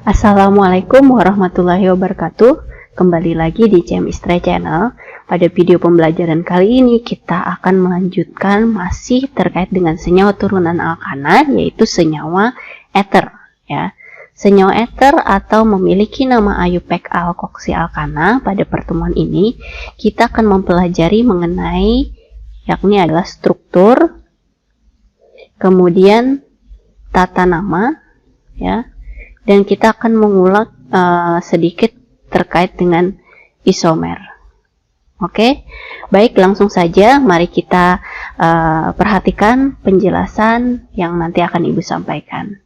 Assalamualaikum warahmatullahi wabarakatuh. Kembali lagi di Chemistry Channel. Pada video pembelajaran kali ini kita akan melanjutkan masih terkait dengan senyawa turunan alkana, yaitu senyawa ether ya. Senyawa ether atau memiliki nama IUPAC alkoksialkana. Pada pertemuan ini kita akan mempelajari mengenai yakni adalah struktur, kemudian tata nama ya. Dan kita akan mengulang sedikit terkait dengan isomer. Oke, baik, langsung saja mari kita perhatikan penjelasan yang nanti akan Ibu sampaikan.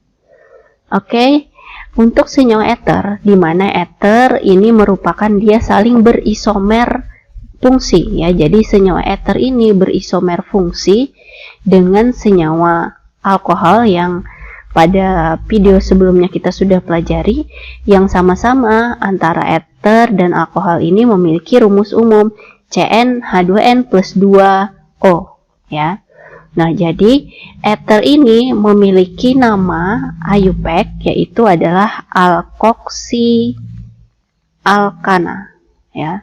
Oke, untuk senyawa ether, di mana ether ini merupakan dia saling berisomer fungsi ya. Jadi senyawa ether ini berisomer fungsi dengan senyawa alkohol yang pada video sebelumnya kita sudah pelajari, yang sama-sama antara ether dan alkohol ini memiliki rumus umum CnH2n plus 2O ya. Nah, jadi ether ini memiliki nama IUPAC, yaitu adalah alkoksialkana ya.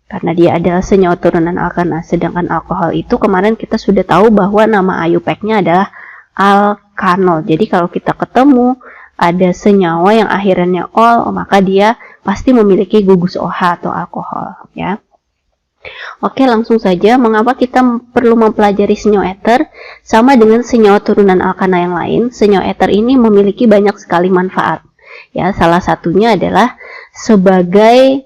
Karena dia adalah senyawa turunan alkana, sedangkan alkohol itu kemarin kita sudah tahu bahwa nama IUPAC-nya adalah alkanol. Jadi kalau kita ketemu ada senyawa yang akhirnya ol, maka dia pasti memiliki gugus OH atau alkohol ya. Oke, langsung saja. Mengapa kita perlu mempelajari senyawa ether? Sama dengan senyawa turunan alkana yang lain, senyawa ether ini memiliki banyak sekali manfaat ya. Salah satunya adalah sebagai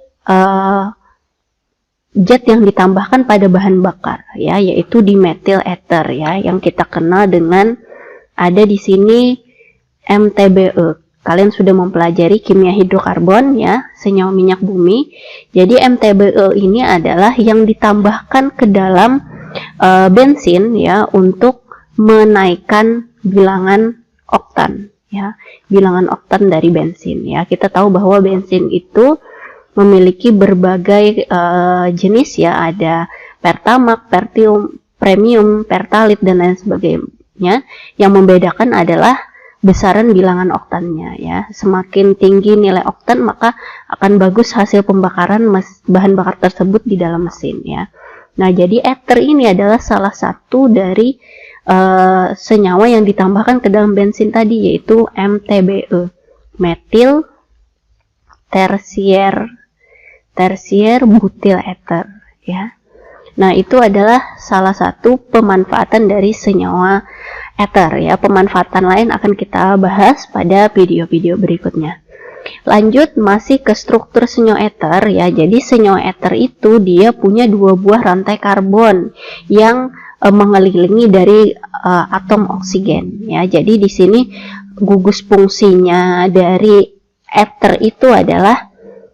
zat yang ditambahkan pada bahan bakar ya, yaitu dimetil ether ya, yang kita kenal dengan ada di sini MTBE. Kalian sudah mempelajari kimia hidrokarbon ya, senyawa minyak bumi. Jadi MTBE ini adalah yang ditambahkan ke dalam bensin ya, untuk menaikkan bilangan oktan ya, bilangan oktan dari bensin ya. Kita tahu bahwa bensin itu memiliki berbagai jenis ya, ada Pertamax, Premium, Pertalite dan lain sebagainya. Yang membedakan adalah besaran bilangan oktannya ya. Semakin tinggi nilai oktan, maka akan bagus hasil pembakaran bahan bakar tersebut di dalam mesin ya. Nah, jadi ether ini adalah salah satu dari senyawa yang ditambahkan ke dalam bensin tadi, yaitu MTBE, metil tersier butil ether ya. Nah, itu adalah salah satu pemanfaatan dari senyawa ether ya. Pemanfaatan lain akan kita bahas pada video-video berikutnya. Lanjut masih ke struktur senyawa ether ya. Jadi senyawa ether itu dia punya dua buah rantai karbon yang mengelilingi dari atom oksigen ya. Jadi di sini gugus fungsinya dari ether itu adalah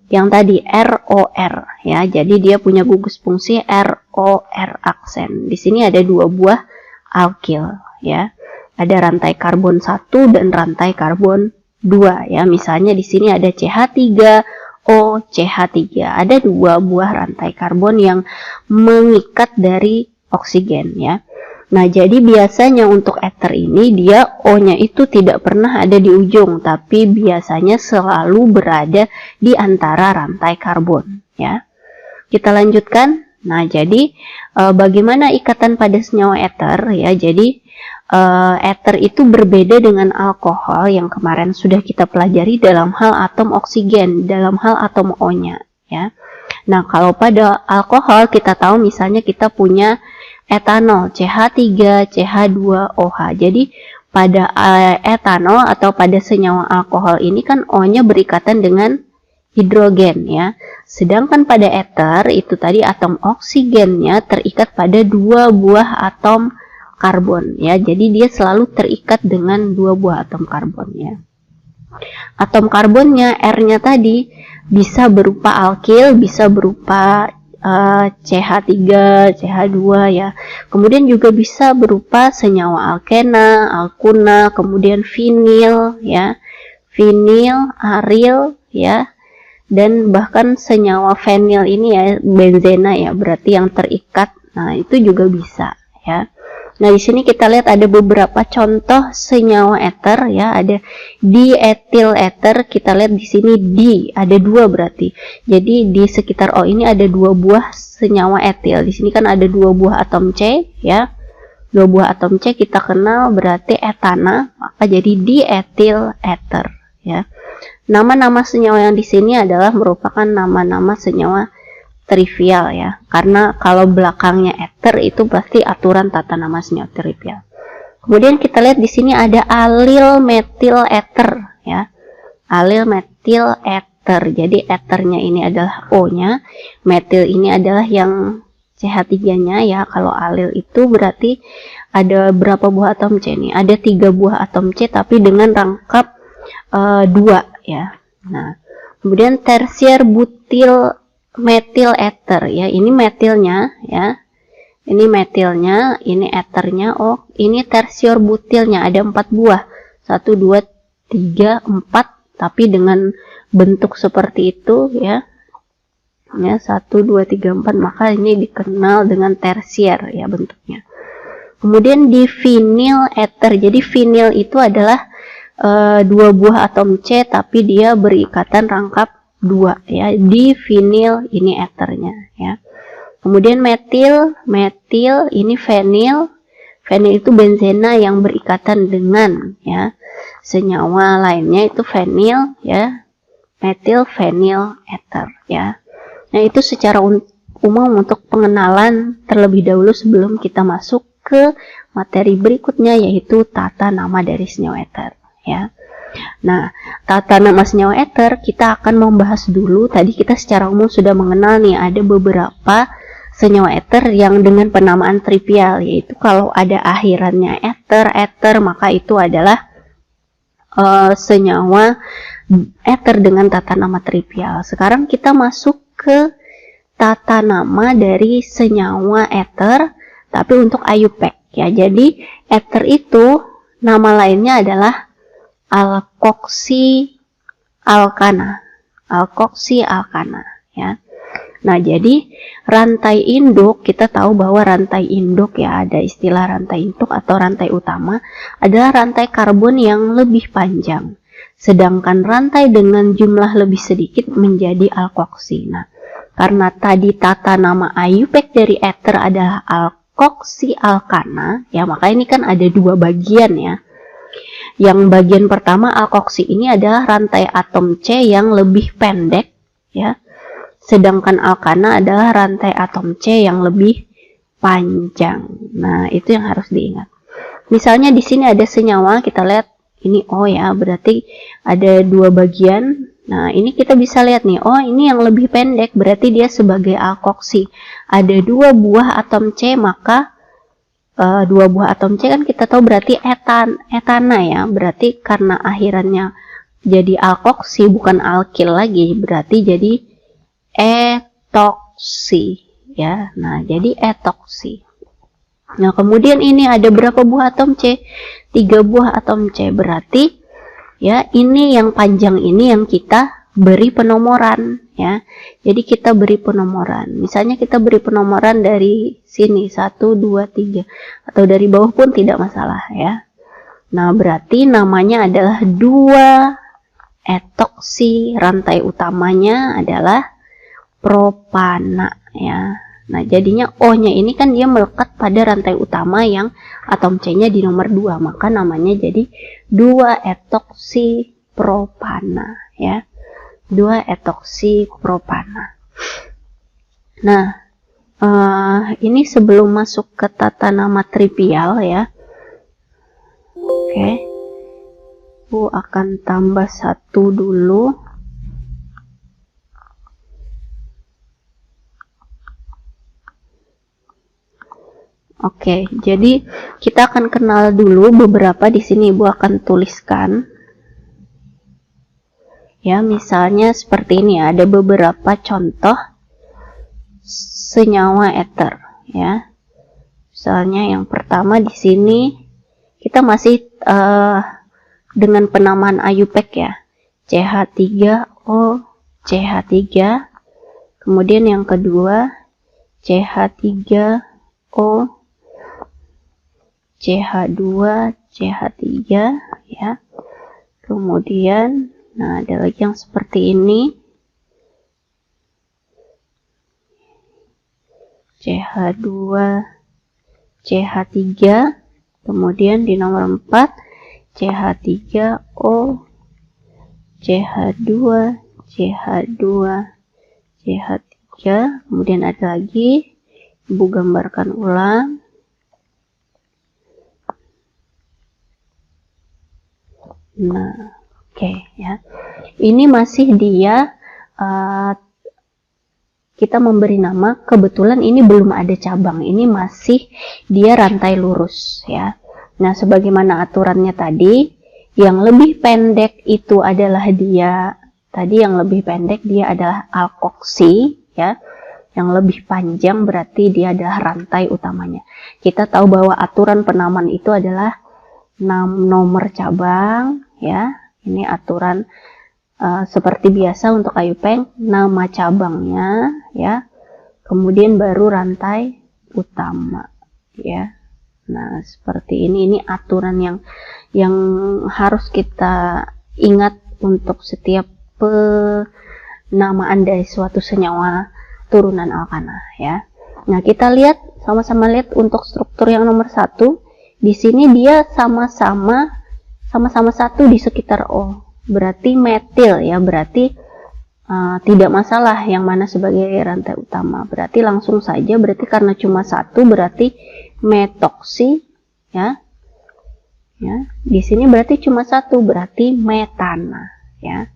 yang tadi ROR ya. Jadi dia punya gugus fungsi ROR aksen. Di sini ada dua buah alkil ya. Ada rantai karbon 1 dan rantai karbon 2 ya. Misalnya di sini ada CH3O, CH3. Ada dua buah rantai karbon yang mengikat dari oksigen ya. Nah, jadi biasanya untuk ether ini dia O-nya itu tidak pernah ada di ujung, tapi biasanya selalu berada di antara rantai karbon ya. Kita lanjutkan. Nah, jadi bagaimana ikatan pada senyawa ether ya. Jadi ether itu berbeda dengan alkohol yang kemarin sudah kita pelajari dalam hal atom oksigen, dalam hal atom O-nya ya. Nah, kalau pada alkohol kita tahu misalnya kita punya etanol CH3, CH2OH. Jadi pada etanol atau pada senyawa alkohol ini kan O-nya berikatan dengan hidrogen ya. Sedangkan pada ether itu tadi atom oksigennya terikat pada dua buah atom karbon ya. Jadi dia selalu terikat dengan dua buah atom karbon ya. Atom karbonnya R-nya tadi bisa berupa alkil, bisa berupa CH3, CH2 ya. Kemudian juga bisa berupa senyawa alkena, alkuna, kemudian vinil ya. Vinil, aril ya. Dan bahkan senyawa fenil ini ya, benzena ya, berarti yang terikat. Nah, itu juga bisa ya. Nah, di sini kita lihat ada beberapa contoh senyawa eter ya, ada dietil eter. Kita lihat di sini ada 2 berarti. Jadi di sekitar O ini ada 2 buah senyawa etil. Di sini kan ada 2 buah atom C ya. 2 buah atom C kita kenal berarti etana, maka jadi dietil eter ya. Nama-nama senyawa yang di sini adalah merupakan nama-nama senyawa trivial ya, karena kalau belakangnya eter itu pasti aturan tata nama senyawa trivial. Kemudian kita lihat di sini ada alil metil eter ya, alil metil eter. Jadi eternya ini adalah O-nya, metil ini adalah yang CH3-nya ya. Kalau alil itu berarti ada berapa buah atom C nih? Ada 3 buah atom C tapi dengan rangkap 2 ya. Nah, kemudian tersier butil metil eter ya, ini metilnya ya, ini metilnya, ini eternya. Oh, ini tersier butilnya ada 4 buah, 1 2 3 4, tapi dengan bentuk seperti itu ya, 1 2 3 4, maka ini dikenal dengan tersier ya bentuknya. Kemudian di vinil eter, jadi vinil itu adalah 2 buah atom C tapi dia berikatan rangkap 2 ya, di vinil ini eternya ya. Kemudian metil ini fenil itu benzena yang berikatan dengan ya senyawa lainnya, itu fenil ya, metil fenil eter ya. Nah, itu secara umum untuk pengenalan terlebih dahulu sebelum kita masuk ke materi berikutnya, yaitu tata nama dari senyawa eter ya. Nah, tata nama senyawa eter kita akan membahas dulu. Tadi kita secara umum sudah mengenal nih, ada beberapa senyawa eter yang dengan penamaan trivial, yaitu kalau ada akhirannya eter, maka itu adalah senyawa eter dengan tata nama trivial. Sekarang kita masuk ke tata nama dari senyawa eter tapi untuk IUPAC ya. Jadi eter itu nama lainnya adalah alkoksi alkana ya. Nah, jadi rantai induk, kita tahu bahwa rantai induk ya, ada istilah rantai induk atau rantai utama adalah rantai karbon yang lebih panjang, sedangkan rantai dengan jumlah lebih sedikit menjadi alkoksi. Nah, karena tadi tata nama IUPAC dari eter adalah alkoksi alkana ya, maka ini kan ada 2 bagian ya. Yang bagian pertama alkoksi ini adalah rantai atom C yang lebih pendek ya, sedangkan alkana adalah rantai atom C yang lebih panjang. Nah, itu yang harus diingat. Misalnya di sini ada senyawa, kita lihat ini O ya, berarti ada 2 bagian. Nah, ini kita bisa lihat nih, oh ini yang lebih pendek berarti dia sebagai alkoksi. Ada 2 buah atom C, maka 2 buah atom C kan kita tahu berarti etana ya, berarti karena akhirannya jadi alkoksi bukan alkil lagi, berarti jadi etoksi ya. Nah, jadi etoksi. Nah, kemudian ini ada berapa buah atom C? 3 buah atom C, berarti ya ini yang panjang ini yang kita beri penomoran ya. Jadi kita beri penomoran. Misalnya kita beri penomoran dari sini 1 2 3 atau dari bawah pun tidak masalah ya. Nah, berarti namanya adalah 2 etoksi, rantai utamanya adalah propana ya. Nah, jadinya O-nya ini kan dia melekat pada rantai utama yang atom C-nya di nomor 2, maka namanya jadi 2 etoksi propana ya. 2 etoksi propana. Nah, ini sebelum masuk ke tata nama trivial ya. Oke. Aku akan tambah 1 dulu. Oke, jadi kita akan kenal dulu beberapa. Di sini Ibu akan tuliskan. Ya, misalnya seperti ini, ada beberapa contoh senyawa eter ya. Misalnya yang pertama di sini kita masih dengan penamaan IUPAC ya. CH3O CH3. Kemudian yang kedua CH3O CH2, CH3 ya. Kemudian nah ada lagi yang seperti ini. CH2, CH3, kemudian di nomor 4 CH3O, CH2, CH2, CH3, kemudian ada lagi, Ibu gambarkan ulang. Nah, oke ya. Ini masih dia kita memberi nama, kebetulan ini belum ada cabang, ini masih dia rantai lurus ya. Nah, sebagaimana aturannya tadi, yang lebih pendek itu adalah dia, tadi yang lebih pendek dia adalah alkoksi ya. Yang lebih panjang berarti dia adalah rantai utamanya. Kita tahu bahwa aturan penamaan itu adalah nomor cabang ya. Ini aturan seperti biasa untuk kayu peng, nama cabangnya ya, kemudian baru rantai utama ya. Nah seperti ini aturan yang harus kita ingat untuk setiap penamaan dari suatu senyawa turunan alkana ya. Nah kita lihat sama-sama lihat untuk struktur yang nomor 1, di sini dia sama-sama satu di sekitar O. Berarti metil ya, berarti tidak masalah yang mana sebagai rantai utama. Berarti langsung saja, berarti karena cuma satu berarti metoksi ya. Ya, di sini berarti cuma satu, berarti metana ya.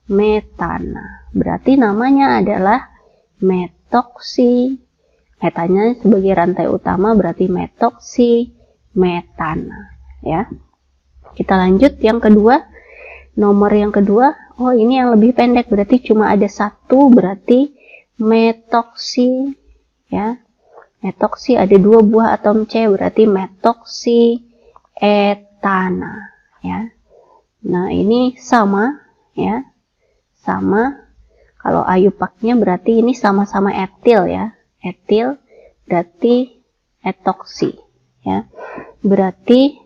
Metana. Berarti namanya adalah metoksi. Metanya sebagai rantai utama berarti metoksi metana ya. Kita lanjut yang kedua. Nomor yang kedua, oh ini yang lebih pendek, berarti cuma ada satu, berarti metoksi ya. Metoksi ada 2 buah atom C, berarti metoksi etana ya. Nah ini sama ya, sama. Kalau ayupaknya berarti ini sama-sama etil ya, etil berarti etoksi ya. Berarti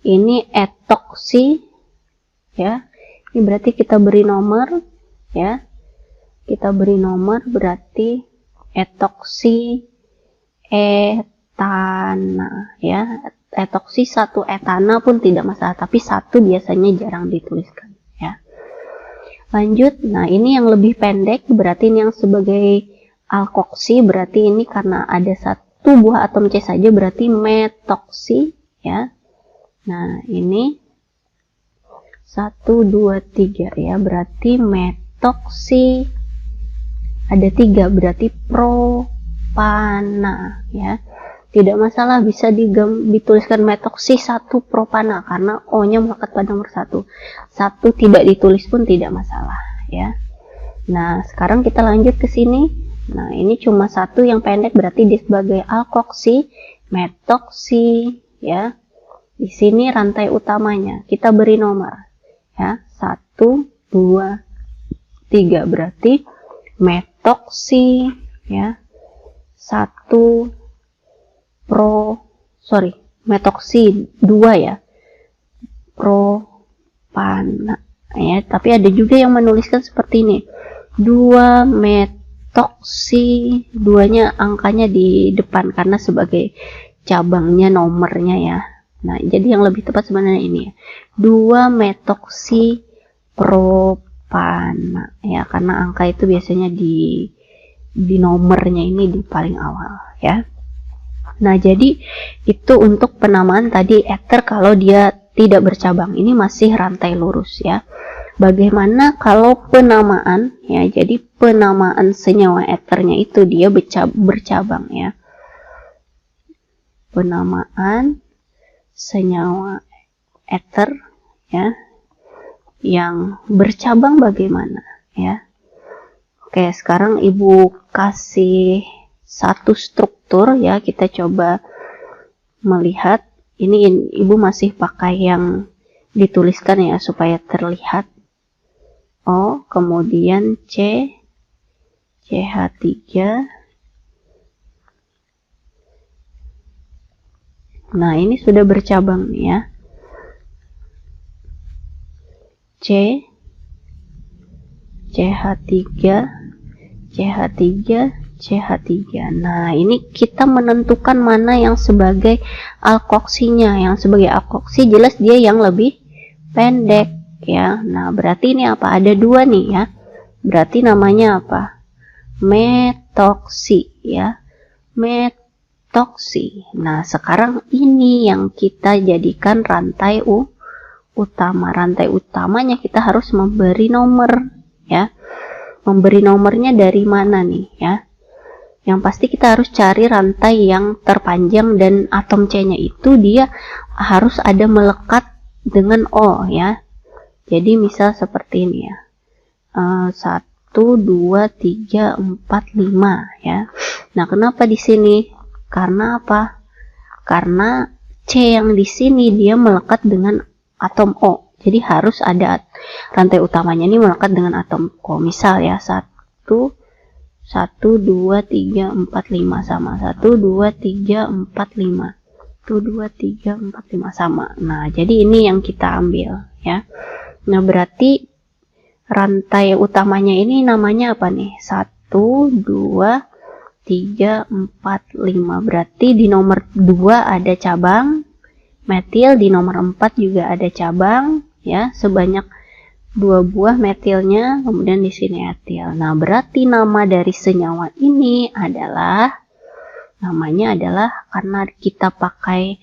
ini etoksi ya. Ini berarti kita beri nomor ya. Kita beri nomor berarti etoksi etana ya. Etoksi 1 etana pun tidak masalah, tapi 1 biasanya jarang dituliskan ya. Lanjut, nah ini yang lebih pendek, berarti ini yang sebagai alkoksi, berarti ini karena ada 1 buah atom C saja berarti metoksi ya. Nah ini 1, 2, 3 ya, berarti metoksi ada 3, berarti propana ya. Tidak masalah, bisa dituliskan metoksi 1 propana karena O-nya melekat pada nomor 1. 1 tidak ditulis pun tidak masalah ya. Nah, sekarang kita lanjut ke sini. Nah, ini cuma 1 yang pendek, berarti dia sebagai alkoksi, metoksi ya. Di sini rantai utamanya kita beri nomor ya, 1, 2, 3 berarti metoksi ya. 1 metoksi 2 ya, propana ya. Tapi ada juga yang menuliskan seperti ini, 2 metoksi, 2-nya angkanya di depan karena sebagai cabangnya nomornya ya. Nah, jadi yang lebih tepat sebenarnya ini ya, 2 metoksi propana ya, karena angka itu biasanya di nomornya ini di paling awal ya. Nah, jadi itu untuk penamaan tadi ether kalau dia tidak bercabang. Ini masih rantai lurus ya. Bagaimana kalau penamaan ya? Jadi penamaan senyawa ethernya itu dia bercabang ya. Penamaan senyawa ether ya yang bercabang bagaimana ya. Oke, sekarang Ibu kasih satu struktur ya, kita coba melihat. Ini Ibu masih pakai yang dituliskan ya supaya terlihat. O, kemudian C, CH3, Nah, ini sudah bercabang nih ya. C, CH3, CH3, CH3. Nah, ini kita menentukan mana yang sebagai alkoksinya. Yang sebagai alkoksi jelas dia yang lebih pendek ya. Nah, berarti ini apa? Ada dua nih ya. Berarti namanya apa? Metoksi ya. Metoksi. Nah, sekarang ini yang kita jadikan rantai utama. Rantai utamanya kita harus memberi nomor ya. Memberi nomornya dari mana nih ya? Yang pasti kita harus cari rantai yang terpanjang dan atom C-nya itu dia harus ada melekat dengan O ya. Jadi misal seperti ini ya. 1, 2, 3, 4, 5 ya. Nah, kenapa di sini? Karena apa? Karena C yang di sini dia melekat dengan atom O. Jadi harus ada rantai utamanya ini melekat dengan atom O. Misal ya 1, 2, 3, 4, 5 sama. 1, 2, 3, 4, 5. 1, 2, 3, 4, 5 sama. Nah, jadi ini yang kita ambil ya. Nah, berarti rantai utamanya ini namanya apa nih? 1, 2, 3, 4, 5. Berarti di nomor 2 ada cabang metil, di nomor 4 juga ada cabang ya, sebanyak 2 buah metilnya, kemudian di sini etil. Nah, berarti nama dari senyawa ini adalah namanya adalah karena kita pakai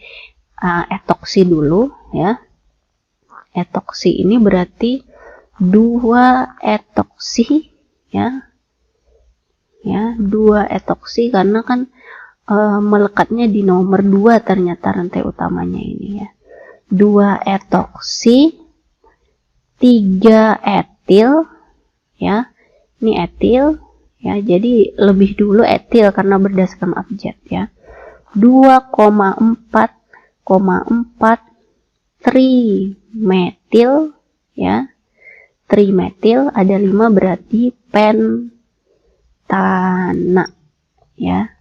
etoksi dulu ya. Etoksi ini berarti 2 etoksi ya. Ya, 2 etoksi karena kan melekatnya di nomor 2 ternyata rantai utamanya ini ya. 2 etoksi, 3 etil ya. Ini etil ya, jadi lebih dulu etil karena berdasarkan abjad ya. 2,4,4 trimetil ya. Trimetil ada 5 berarti pentana ya.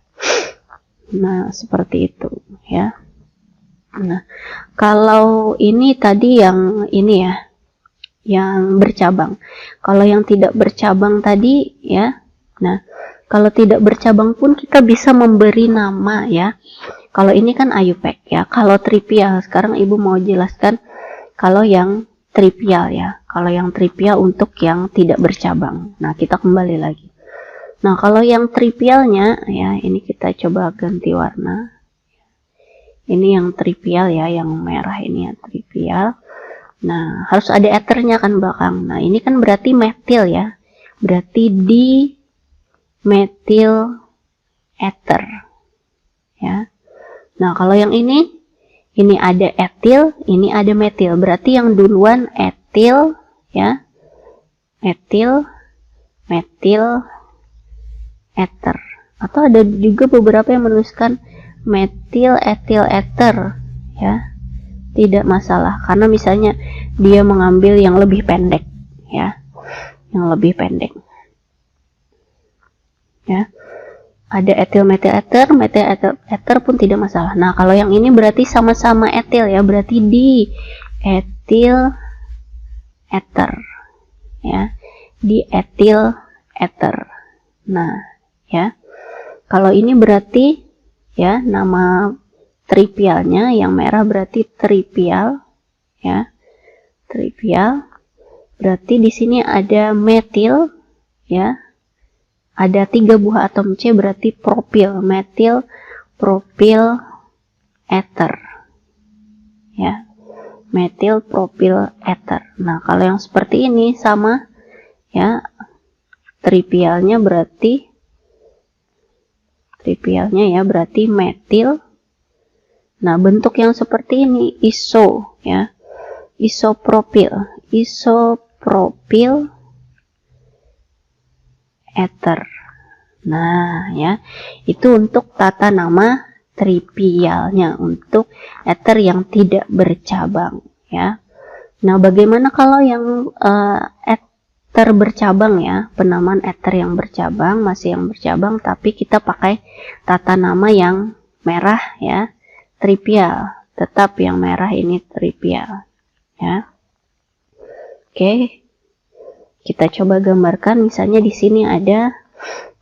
Nah, seperti itu ya. Nah, kalau ini tadi yang ini ya, yang bercabang. Kalau yang tidak bercabang tadi ya. Nah, kalau tidak bercabang pun kita bisa memberi nama ya. Kalau ini kan IUPAC ya. Kalau trivial, sekarang Ibu mau jelaskan kalau yang trivial ya. Kalau yang trivial untuk yang tidak bercabang. Nah, kita kembali lagi. Nah, kalau yang trivialnya ya, ini kita coba ganti warna. Ini yang trivial ya, yang merah ini yang trivial. Nah, harus ada ethernya kan belakang. Nah, ini kan berarti metil ya. Berarti di metil ether. Ya. Nah, kalau yang ini ada etil, ini ada metil. Berarti yang duluan etil ya. Etil, metil, ether. Atau ada juga beberapa yang menuliskan metil etil ether ya. Tidak masalah karena misalnya dia mengambil yang lebih pendek ya, yang lebih pendek ya. Ada etil metil ether, metil ether pun tidak masalah. Nah, kalau yang ini berarti sama-sama etil ya, berarti di etil ether ya, di etil ether. Nah ya, kalau ini berarti ya nama trivialnya yang merah berarti trivial ya. Trivial berarti di sini ada metil ya. Ada 3 buah atom C berarti propil, metil, propil, ether ya. Metil, propil, ether. Nah, kalau yang seperti ini sama ya. Trivialnya berarti ya berarti metil. Nah, bentuk yang seperti ini iso ya. Isopropil ether. Nah, ya. Itu untuk tata nama trivialnya, untuk ether yang tidak bercabang ya. Nah, bagaimana kalau yang ether bercabang ya, penamaan ether yang bercabang, masih yang bercabang tapi kita pakai tata nama yang merah ya. trivial, tetap yang merah ini trivial, ya. Oke, kita coba gambarkan. Misalnya di sini ada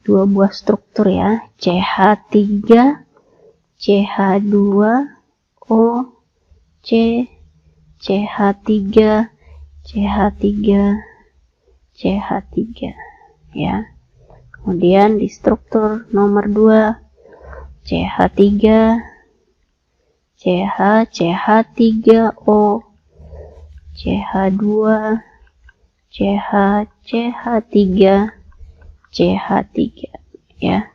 dua buah struktur ya, CH3, CH2O, CH3, CH3, CH3, ya. Kemudian di struktur nomor 2, CH3, CH3O, CH2, CH3, CH3, ya.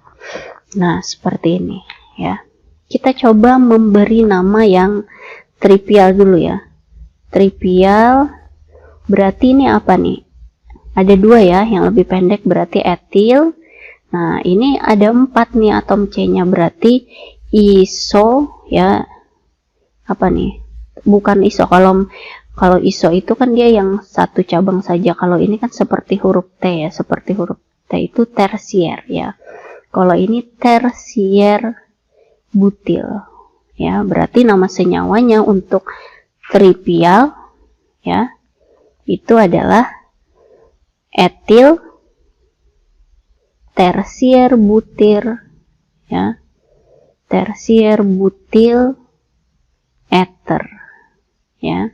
Nah, seperti ini, ya. Kita coba memberi nama yang trivial dulu ya. Trivial berarti ini apa nih? Ada dua ya, yang lebih pendek berarti etil. Nah, ini ada 4 nih atom C-nya, berarti iso ya. Apa nih? Bukan iso. Kalau iso itu kan dia yang satu cabang saja. Kalau ini kan seperti huruf T ya, seperti huruf T itu tersier ya. Kalau ini tersier butil ya, berarti nama senyawanya untuk trivial ya itu adalah etil tersier butir ya, tersier butil ether ya.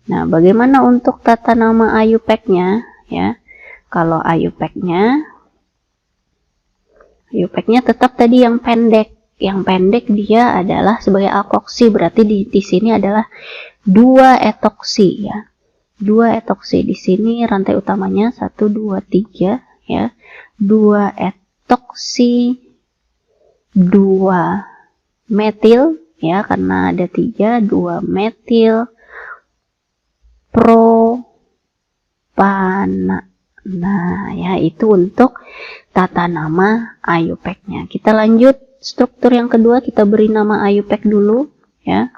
Nah, bagaimana untuk tata nama IUPAC-nya ya? Kalau IUPAC-nya tetap tadi yang pendek. Yang pendek dia adalah sebagai alkoksi, berarti di sini adalah 2 etoksi ya. 2 etoksi di sini rantai utamanya 1 2 3 ya. 2 etoksi 2 metil ya, karena ada 3, 2 metil propana. Nah, ya itu untuk tata nama IUPAC-nya. Kita lanjut struktur yang kedua, kita beri nama IUPAC dulu ya.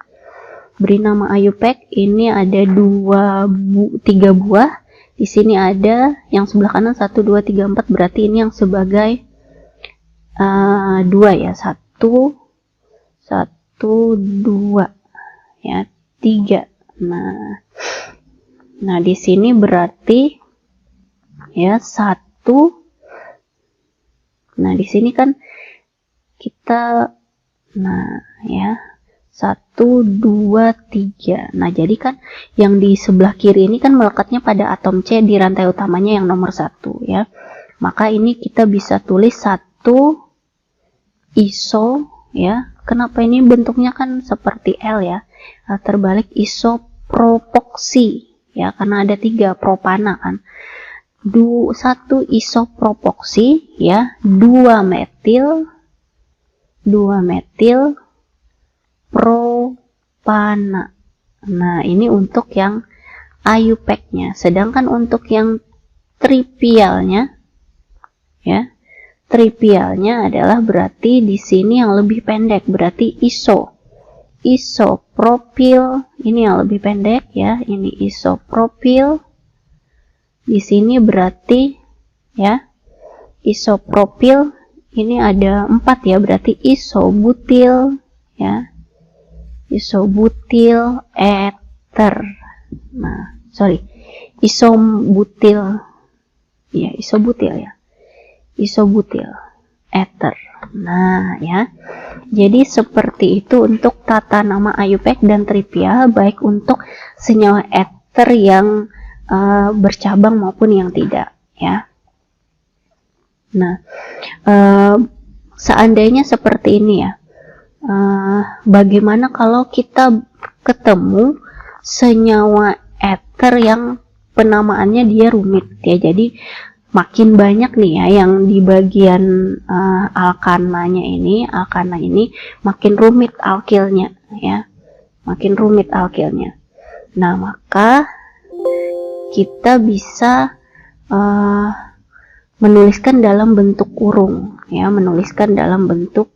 Beri nama IUPAC, ini ada 3 buah. Di sini ada yang sebelah kanan 1 2 3 4, berarti ini yang sebagai 2 ya. 1 2 ya, 3. Nah di sini berarti ya 1. Nah di sini kan kita ya 1 2 3. Nah jadi kan yang di sebelah kiri ini kan melekatnya pada atom C di rantai utamanya yang nomor 1 ya. Maka ini kita bisa tulis 1 iso ya. Kenapa ini bentuknya kan seperti L ya, terbalik, isopropoksi ya, karena ada 3 propana kan. 1 isopropoksi ya, 2 metil propana. Nah ini untuk yang IUPAC-nya. Sedangkan untuk yang trivialnya ya, trivialnya adalah berarti di sini yang lebih pendek, berarti isopropil ini yang lebih pendek ya, ini isopropil. Di sini berarti ya isopropil ini ada 4 ya, berarti isobutil ya, isobutil ether. Nah, isobutil ya, isobutil ether. Nah ya, jadi seperti itu untuk tata nama IUPAC dan trivial, baik untuk senyawa ether yang bercabang maupun yang tidak ya. Nah, seandainya seperti ini ya, bagaimana kalau kita ketemu senyawa ether yang penamaannya dia rumit ya. Jadi makin banyak nih ya yang di bagian alkana ini makin rumit alkilnya ya, makin rumit alkilnya. Nah, maka kita bisa menuliskan dalam bentuk kurung ya, menuliskan dalam bentuk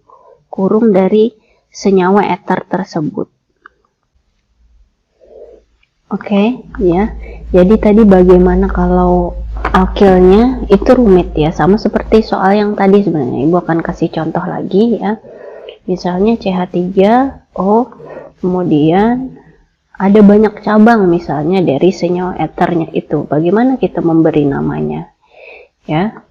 kurung dari senyawa ether tersebut. Oke, ya. Jadi tadi bagaimana kalau alkilnya itu rumit ya, sama seperti soal yang tadi sebenarnya. Ibu akan kasih contoh lagi ya. Misalnya CH3 O, kemudian ada banyak cabang misalnya dari senyawa eternya itu. Bagaimana kita memberi namanya? Ya.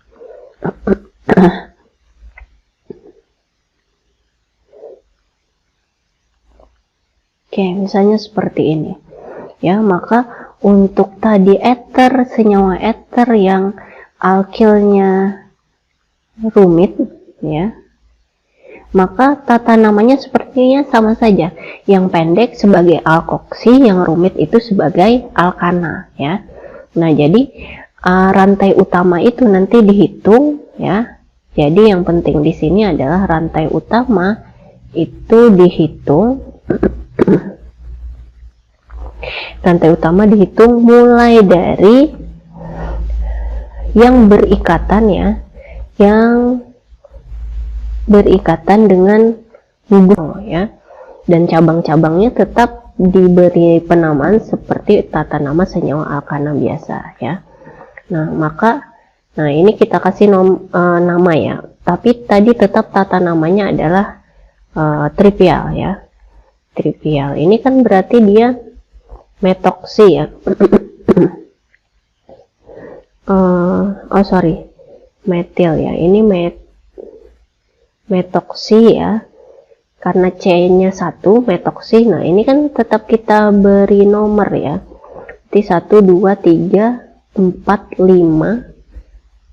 Oke, misalnya seperti ini. Ya, maka untuk tadi eter, senyawa eter yang alkilnya rumit, ya, maka tata namanya sepertinya sama saja. Yang pendek sebagai alkoksi, yang rumit itu sebagai alkana, ya. Nah, jadi rantai utama itu nanti dihitung, ya. Jadi yang penting di sini adalah rantai utama itu dihitung. Rantai utama dihitung mulai dari yang berikatan, ya, yang berikatan dengan gugur, ya, dan cabang-cabangnya tetap diberi penamaan seperti tata nama senyawa alkana biasa, ya. Nah, maka ini kita kasih nama, ya, tapi tadi tetap tata namanya adalah trivial, ya. Trivial ini kan berarti dia metoksi, ya. Metil, ya, ini metoksi, ya, karena C-nya 1 metoksi. Nah, ini kan tetap kita beri nomor, ya. Jadi 1, 2, 3, 4, 5,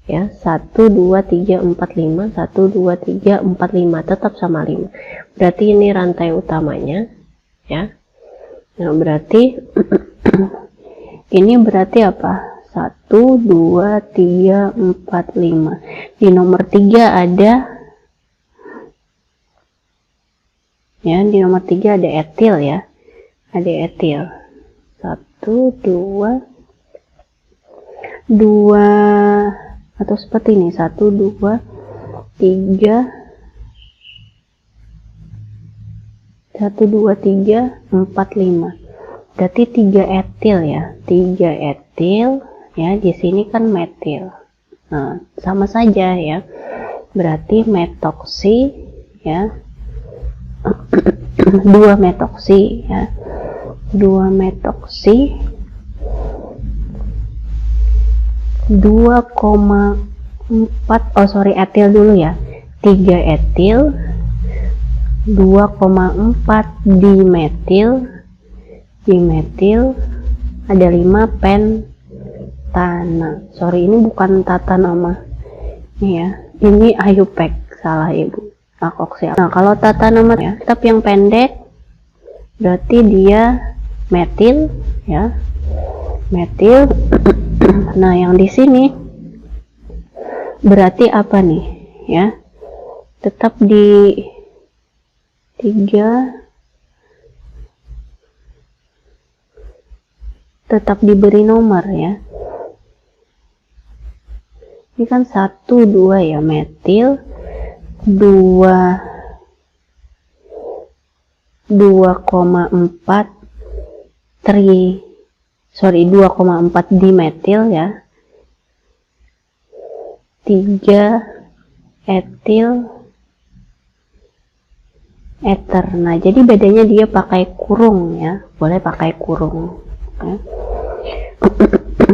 ya, 1, 2, 3, 4, 5, 1, 2, 3, 4, 5, tetap sama 5. Berarti ini rantai utamanya, ya. Nah, berarti ini berarti apa? 1, 2, 3, 4, 5. Di nomor 3 ada, ya, di nomor 3 ada etil, ya. Ada etil. 1, 2, atau seperti ini. 1, 2, 3, 1, 2, 3, 4, 5. Berarti 3 etil, ya. 3 etil, ya, di sini kan metil. Nah, sama saja, ya. Berarti metoksi, ya. 2 metoksi, ya. 2 metoksi 2,4 etil dulu, ya. 3 etil 2,4 dimetil ada 5 pentana. Ini bukan tata nama, ya, ini IUPAC, salah ibu, alkoksi. Nah, kalau tata nama, ya, tetap yang pendek berarti dia metil, ya, metil. Nah, yang di sini berarti apa nih, ya, tetap di 3 tetap diberi nomor, ya. Ini kan 1, 2, ya, metil 2,4 dimetil, ya. 3 etil eter. Nah, jadi bedanya dia pakai kurung, ya. Boleh pakai kurung, ya.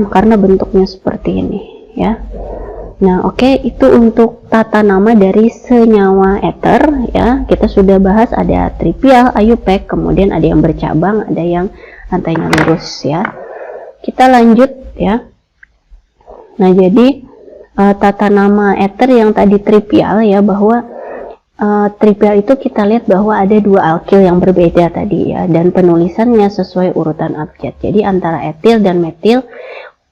Karena bentuknya seperti ini, ya. Nah, oke, itu untuk tata nama dari senyawa eter, ya. Kita sudah bahas ada trivial, IUPAC, kemudian ada yang bercabang, ada yang rantainya lurus, ya. Kita lanjut, ya. Nah, jadi tata nama eter yang tadi trivial, ya, bahwa trivial itu kita lihat bahwa ada 2 alkil yang berbeda tadi, ya, dan penulisannya sesuai urutan abjad. Jadi antara etil dan metil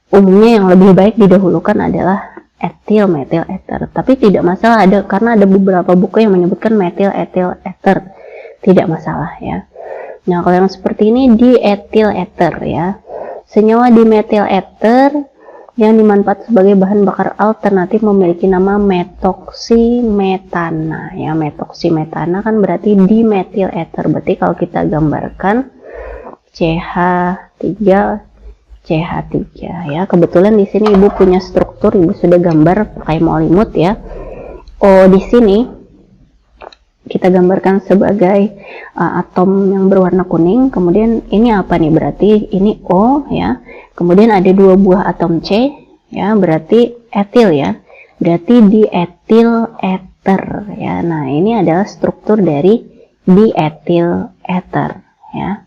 umumnya yang lebih baik didahulukan adalah etil, metil, eter. Tapi tidak masalah, karena ada beberapa buku yang menyebutkan metil, etil, eter. Tidak masalah, ya. Nah, kalau yang seperti ini di etil eter, ya. Senyawa dimetil eter yang dimanfaatkan sebagai bahan bakar alternatif memiliki nama metoksimetana, ya. Metoksimetana kan berarti dimetil eter. Berarti kalau kita gambarkan CH3, ya. Kebetulan di sini ibu punya struktur, ibu sudah gambar pakai molimut, ya. O di sini kita gambarkan sebagai atom yang berwarna kuning. Kemudian ini apa nih? Berarti ini O ya. Kemudian ada 2 buah atom C ya, berarti etil ya. Berarti dietil ether ya. Nah, ini adalah struktur dari dietil ether ya.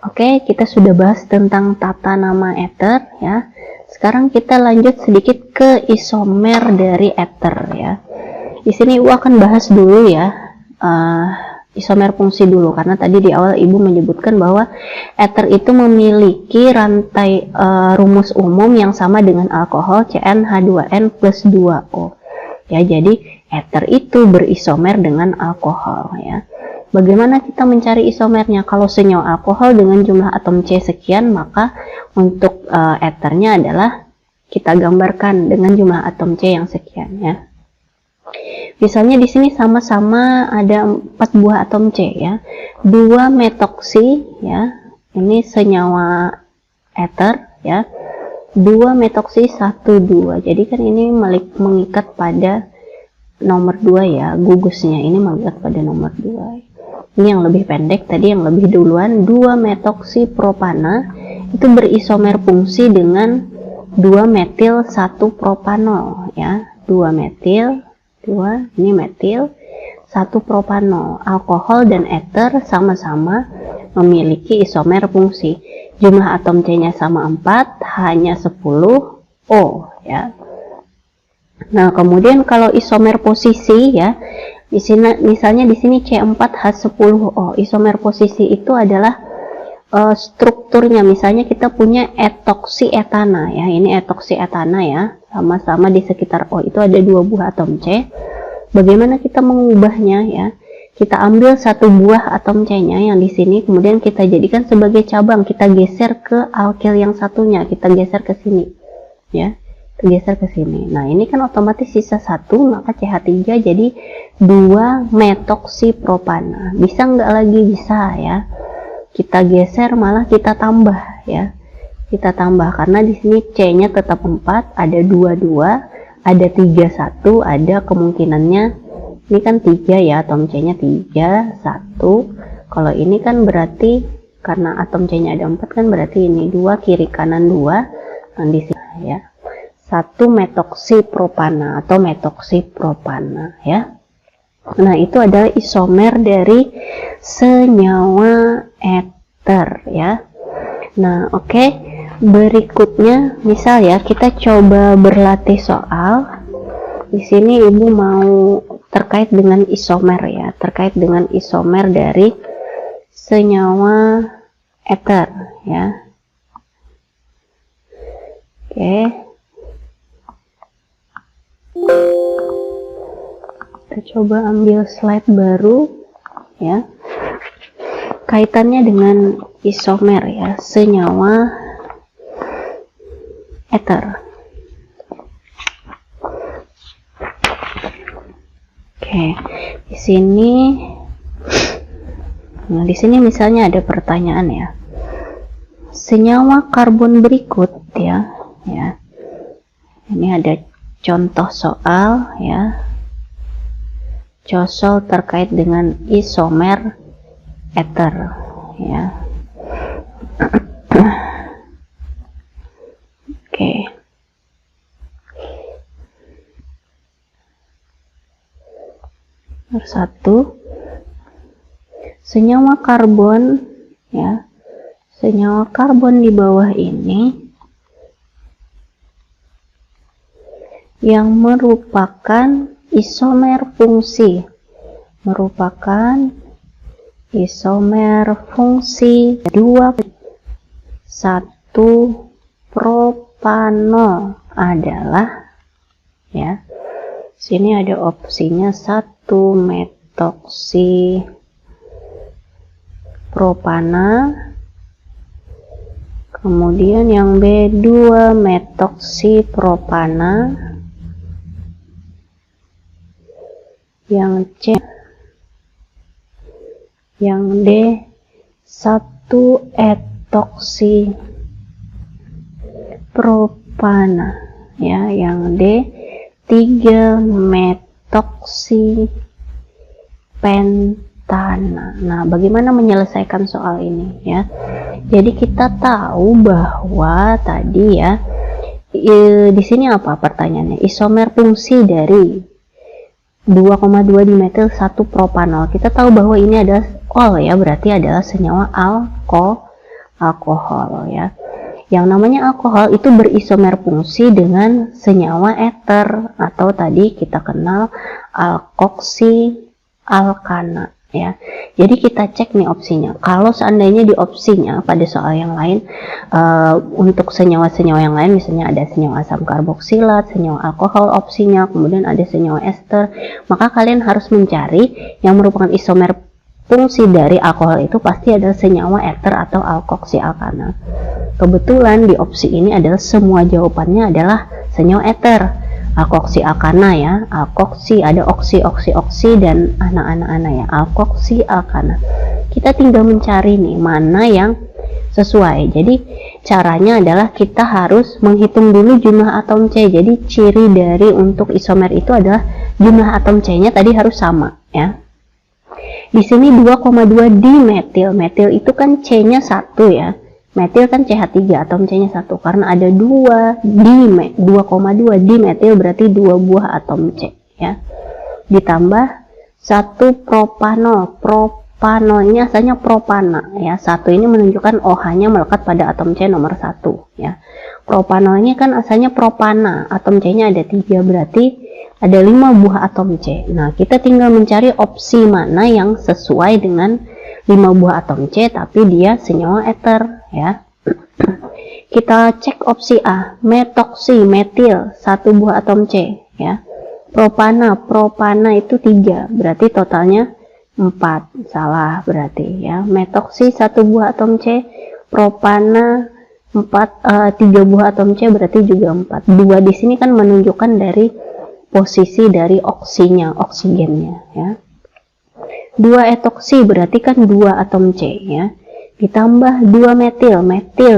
Oke, kita sudah bahas tentang tata nama ether ya. Sekarang kita lanjut sedikit ke isomer dari ether ya. Di sini Ibu akan bahas dulu ya isomer fungsi dulu, karena tadi di awal Ibu menyebutkan bahwa ether itu memiliki rantai rumus umum yang sama dengan alkohol CnH2n plus 2O ya. Jadi ether itu berisomer dengan alkohol ya. Bagaimana kita mencari isomernya? Kalau senyawa alkohol dengan jumlah atom C sekian, maka untuk ethernya adalah kita gambarkan dengan jumlah atom C yang sekian ya. Misalnya di sini sama-sama ada 4 buah atom C ya. 2 metoksi ya. Ini senyawa ether ya. 2 metoksi 1 2. Jadi kan ini mengikat pada nomor 2 ya, gugusnya ini mengikat pada nomor 2. Ini yang lebih pendek, tadi yang lebih duluan 2 metoksi propana itu berisomer fungsi dengan 2 metil 1 propanol ya. 2 metil 2, ini metil 1 propanol. Alkohol dan ether sama-sama memiliki isomer fungsi. Jumlah atom C-nya sama 4, hanya 10 O ya. Nah, kemudian kalau isomer posisi ya, di sini misalnya di sini C4H10O. Isomer posisi itu adalah strukturnya, misalnya kita punya etoksi etana ya. Ini etoksi etana ya, sama-sama di sekitar O itu ada 2 buah atom C. Bagaimana kita mengubahnya ya? Kita ambil 1 buah atom C-nya yang di sini, kemudian kita jadikan sebagai cabang, kita geser ke alkil yang satunya, kita geser ke sini ya. Geser ke sini. Nah, ini kan otomatis sisa 1, maka CH3 jadi 2 metoksipropana. Bisa nggak lagi? Bisa ya. Kita geser, malah kita tambah ya. Kita tambah karena di sini C-nya tetap 4, ada 22, ada 31, ada kemungkinannya ini kan 3 ya, atom C-nya 3, 1. Kalau ini kan berarti karena atom C-nya ada 4 kan berarti ini 2 kiri kanan 2, nah di sini ya. 1 metoksipropana atau metoksipropana ya. Nah, itu adalah isomer dari senyawa ether ya. Nah, oke. Berikutnya misal ya, kita coba berlatih soal. Di sini Ibu mau terkait dengan isomer ya, terkait dengan isomer dari senyawa ether ya. Oke. Kita coba ambil slide baru ya. Kaitannya dengan isomer ya, senyawa ether. Oke, di sini, nah di sini misalnya ada pertanyaan ya. Senyawa karbon berikut ya. Ini ada contoh soal ya. Cosol terkait dengan isomer ether ya. Oke. Nomor 1. Senyawa karbon ya. Senyawa karbon di bawah ini yang merupakan isomer fungsi, isomer fungsi 2 1 propanol adalah ya. Sini ada opsinya 1 metoksi propana, kemudian yang B 2 metoksi propana, yang C, yang D 1 etoksi propana ya, yang D 3 metoksi pentana. Nah, bagaimana menyelesaikan soal ini ya? Jadi kita tahu bahwa tadi ya, di sini apa pertanyaannya? Isomer fungsi dari 2,2 dimetil 1 propanol. Kita tahu bahwa ini adalah ol ya, berarti adalah senyawa alkohol ya. Yang namanya alkohol itu berisomer fungsi dengan senyawa eter atau tadi kita kenal alkoksi alkana ya. Jadi kita cek nih opsinya. Kalau seandainya di opsinya pada soal yang lain untuk senyawa-senyawa yang lain misalnya ada senyawa asam karboksilat, senyawa alkohol opsinya, kemudian ada senyawa ester, maka kalian harus mencari yang merupakan isomer fungsi dari alkohol itu pasti adalah senyawa eter atau alkoksi alkana. Kebetulan di opsi ini adalah semua jawabannya adalah senyawa eter, alkoksi alkana ya. Alkoksi ada oksi dan anak-anak ya, alkoksi alkana. Kita tinggal mencari nih mana yang sesuai. Jadi caranya adalah kita harus menghitung dulu jumlah atom C. Jadi ciri dari untuk isomer itu adalah jumlah atom C-nya tadi harus sama ya. Di sini 2,2 dimetil. Metil itu kan C-nya 1 ya. Metil kan CH3, atom C-nya 1. Karena ada 2,2 dimetil berarti 2 buah atom C ya. Ditambah 1 propanol. Propanol ini asalnya propana ya. 1 ini menunjukkan OH-nya melekat pada atom C nomor 1 ya. Propanol ini kan asalnya propana. Atom C-nya ada 3 berarti ada 5 buah atom C. Nah, kita tinggal mencari opsi mana yang sesuai dengan 5 buah atom C tapi dia senyawa eter ya. Kita cek opsi A, metoksi metil 1 buah atom C ya. Propana itu 3, berarti totalnya 4. Salah berarti ya. Metoksi 1 buah atom C, propana 3 buah atom C berarti juga 4. 2 di sini kan menunjukkan dari posisi dari oksinya, oksigennya ya. 2 etoksi berarti kan 2 atom C ya. Ditambah 2 metil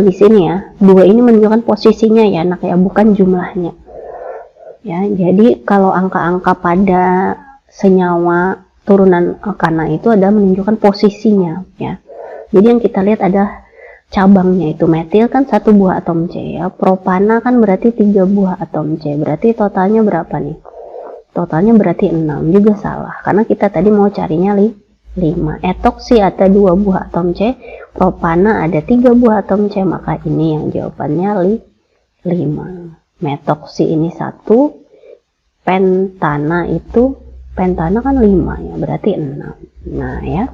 di sini ya. 2 ini menunjukkan posisinya ya anak ya, bukan jumlahnya. Ya, jadi kalau angka-angka pada senyawa turunan alkana itu adalah menunjukkan posisinya ya. Jadi yang kita lihat adalah cabangnya itu. Metil kan 1 buah atom C ya. Propana kan berarti 3 buah atom C. Berarti totalnya berapa nih? Totalnya berarti 6. Juga salah karena kita tadi mau carinya 5. Etoksi ada 2 buah atom C, propana ada 3 buah atom C, maka ini yang jawabannya 5. Metoksi ini 1, pentana kan 5 ya, berarti 6. Nah ya,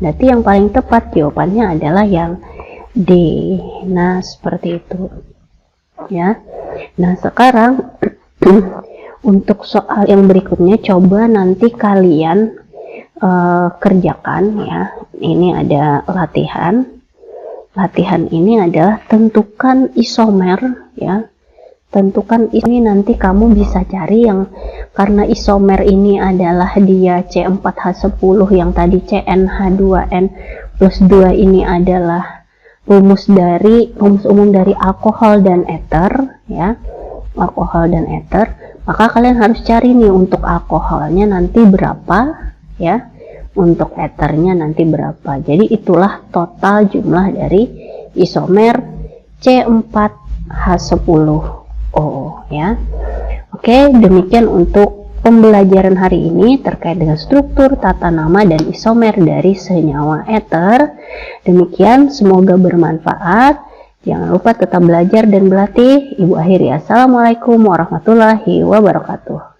berarti yang paling tepat jawabannya adalah yang D. Nah seperti itu ya. Nah sekarang untuk soal yang berikutnya coba nanti kalian kerjakan ya. Ini ada latihan ini adalah tentukan isomer ya. Tentukan ini nanti kamu bisa cari yang karena isomer ini adalah dia C4H10 yang tadi CnH2n plus 2 ini adalah rumus umum dari alkohol dan eter ya. Alkohol dan eter, maka kalian harus cari nih untuk alkoholnya nanti berapa ya, untuk eternya nanti berapa. Jadi itulah total jumlah dari isomer C4H10O ya. Oke, demikian untuk pembelajaran hari ini terkait dengan struktur, tata nama, dan isomer dari senyawa eter. Demikian, semoga bermanfaat. Jangan lupa tetap belajar dan berlatih. Ibu akhiri, assalamualaikum warahmatullahi wabarakatuh.